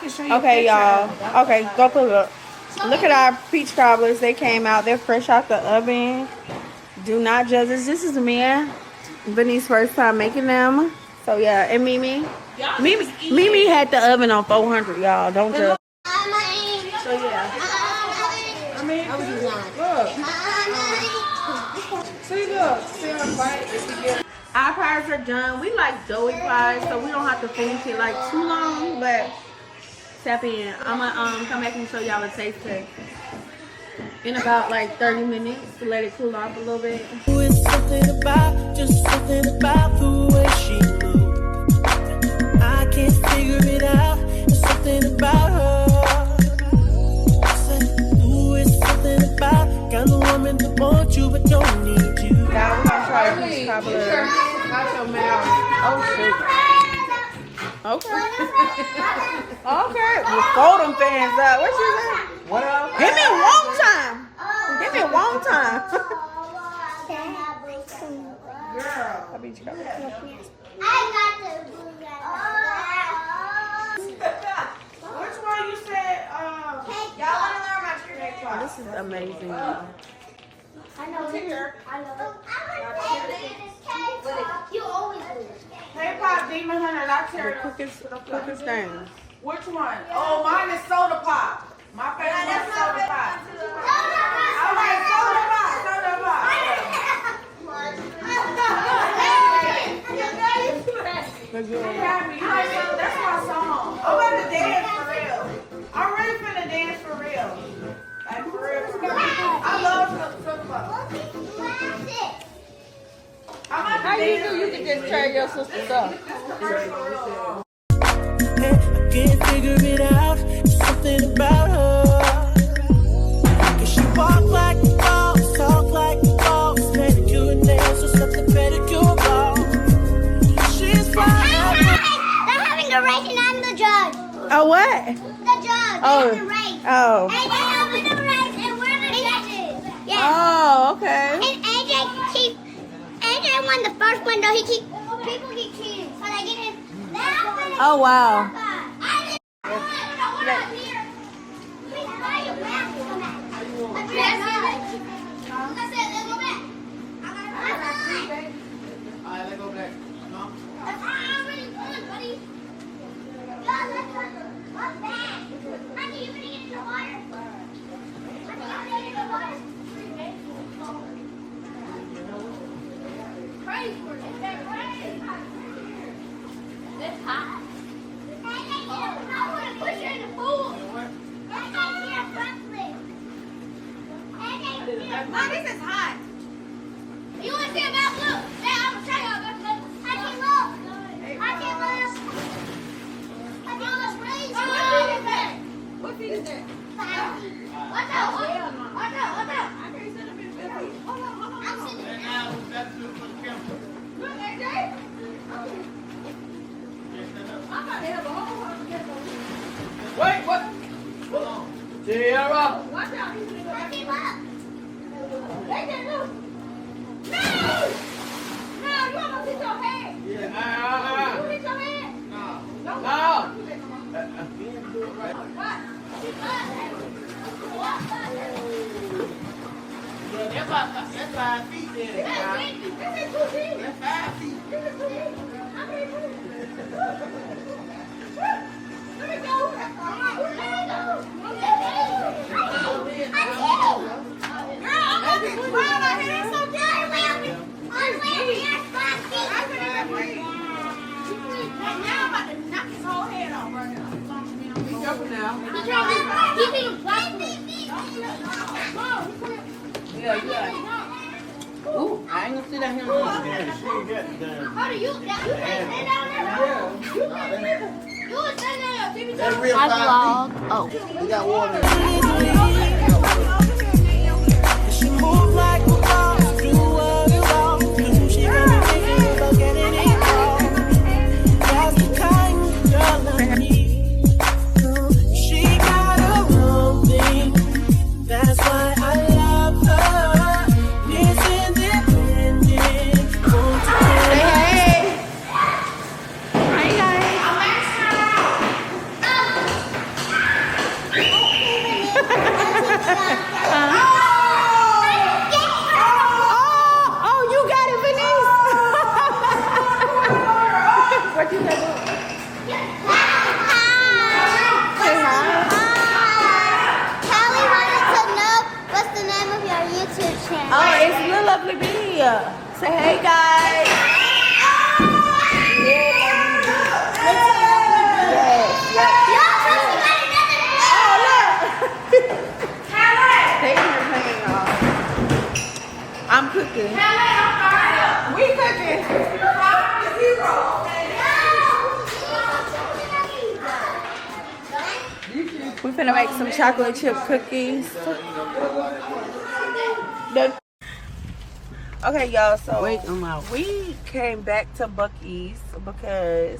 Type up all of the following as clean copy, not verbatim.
can show you. Okay, y'all. Okay, go pull it up. Look at our peach cobblers. They came out. They're fresh out the oven. Do not judge us. This is me and Benny's first time making them. So yeah, and Mimi. Mimi had the oven on 400, y'all. Don't judge. So yeah. Our pies are done. We like doughy pies, so we don't have to finish it like too long, but tap in. I'm gonna come back and show y'all the taste test in about like 30 minutes to let it cool off a little bit. It's something about, just something about the way she moves. I can't figure it out. It's something about her. Ooh, it's something about kind of woman that wants you but don't need you. Now we're gonna try a peach cobbler. Not your mouth. Oh shoot. Okay. Okay. We'll fold them fans up. What you say? What else? Give me one time. Give me one time. Girl. A peach cobbler. Which one you said? Y'all want to learn my trick next time? This is amazing, y'all. I know. You always lose. Hey, Pop, Demon Hunter, that's The here. quickest thing. Which one? Oh, mine is soda pop. My favorite one is soda pop. All right, soda pop, soda pop. Good. You got me. That's my song. I'm about to dance for real. I'm really finna dance for real. Like for real. I love soda pop. I'm about to How you dance. do? You can just trade your sister's stuff. This is the first for real. I can't figure it out. It's something about her. Cause she walk like the boss, talk like the boss, manicure and nails or something pedicure boss. She's fine. They're having a race and I'm the judge. Oh, what? The judge. Oh. They're having a race. Oh. And they're having a race and we're the judges. Yeah. Oh, okay. And AJ won the first one though. People keep cheating. So they get in. Oh, wow. It's hot. I want to push her in the pool. Mom, this is hot. You want to see about blue? Yeah, I'm going to show you about blue. I can't look. What feet is that? Watch out. I can't sit up in the bed. Hold on. I'm sitting there. Look, AJ. I'm about to have a whole lot of together. Wait, what? Sierra. Watch out. He's going to go back. AJ, look. No, you almost hit your head. Yeah, You hit your head. No. Don't No. What? That's 5 feet there. That's 2 feet. That's 5 feet. Let me go. Ooh, I ain't gonna sit down here. How do you stand down there? You would stand there. That's real 5 feet. Oh. We got water. She move like a boss, do what it wants to. She gonna make it look at it wrong. That's the kind of girl I need. She got her own thing. That's why I love her. It's independent. Hey, guys. Oh, you got it, Venice. What you got? Say hi. Callie wanted to know what's the name of your YouTube channel. Oh, it's Little Lovely Bee. Say hey, guys. I'm cooking. We cooking. We finna make some chocolate chip cookies. Okay, y'all. So we came back to Buc-ee's because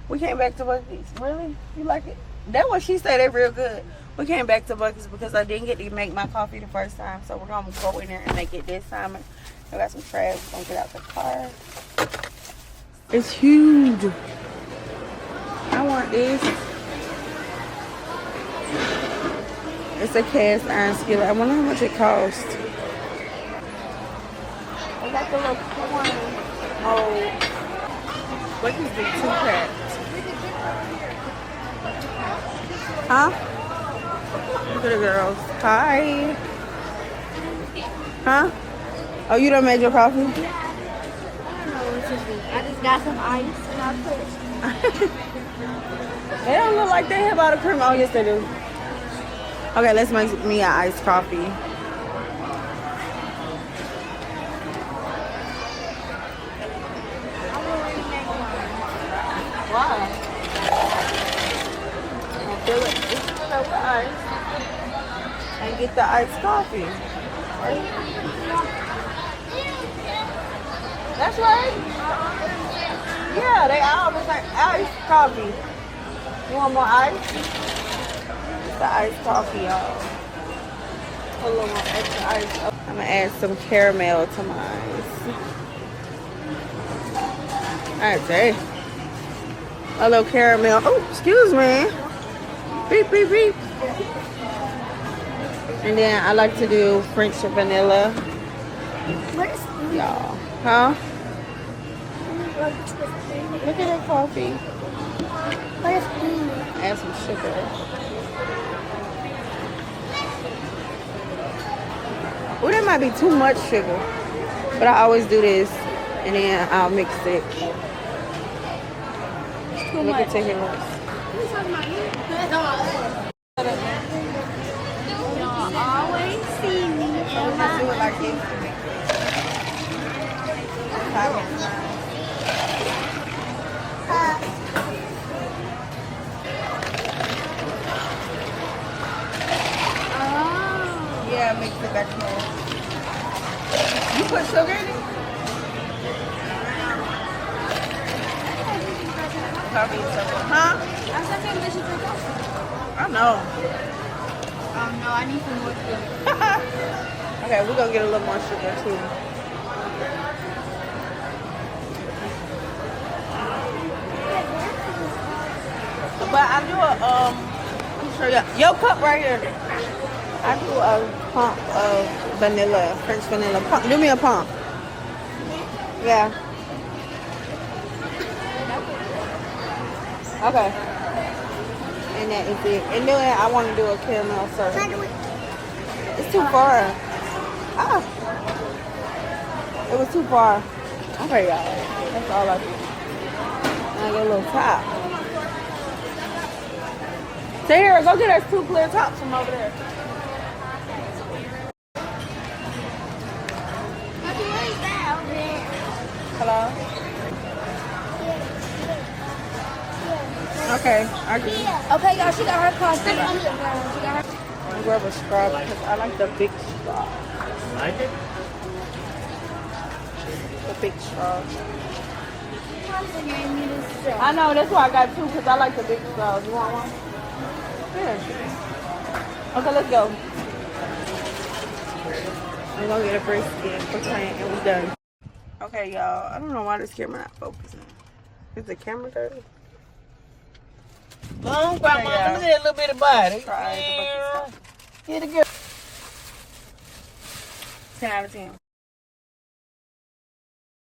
we came back to Buc-ee's. Really? You like it? That's what she said. They're real good. We came back to Buc-ee's because I didn't get to make my coffee the first time, so we're gonna go in there and make it this time. I got some trash. We're gonna get out the car. It's huge. I want this. It's a cast iron skillet. I wonder how much it costs. I got the little corn mold. Buc-ee's the 2-pack. Huh? Look at the girls. Hi. Huh? Oh, you done made your coffee? I just got some ice and I put it. They don't look like they have all the cream. Oh, yes, they do. Okay, let's make me an iced coffee. Why? I'll fill it up with ice and get the iced coffee. Right? That's right. Yeah, they all was like iced coffee. You want more ice? It's the iced coffee, y'all. Put a little more extra ice. I'm gonna add some caramel to mine. Alright, say. A little caramel. Oh, excuse me. Beep, beep, beep. And then I like to do French vanilla. Y'all. Huh? Look at that coffee. Add some sugar. Oh, that might be too much sugar. But I always do this. And then I'll mix it. Look at it here. Y'all always see me. So we just do it like this. Yeah, mix it back here. You put sugar in it? Coffee and sugar. Huh? I know. No, I need some more sugar. Okay, we're gonna get a little more sugar too. But I do a let me show you. Your cup right here. I do a pump of vanilla, French vanilla. Pump. Do me a pump. Yeah. Okay. And that is it. And then I want to do a caramel syrup. It's too far. Ah. It was too far. Okay, y'all. That's all I do. And I get a little top. Stay here. Go get us 2 clear tops from over there. Hello? Okay, I agree. Okay, y'all, she got her coffee. She got her. I'll grab a straw because I like the big straw. Like it? The big straw. I know, that's why I got 2 because I like the big straws. You want one? Here. Okay, let's go. We're going to get a brisket for Trent and we're done. Okay, y'all. I don't know why this camera not focusing. Is the camera dirty? Long grandma, let me see a little bit of body. Try the bucket stuff. Get a girl. 10 out of 10.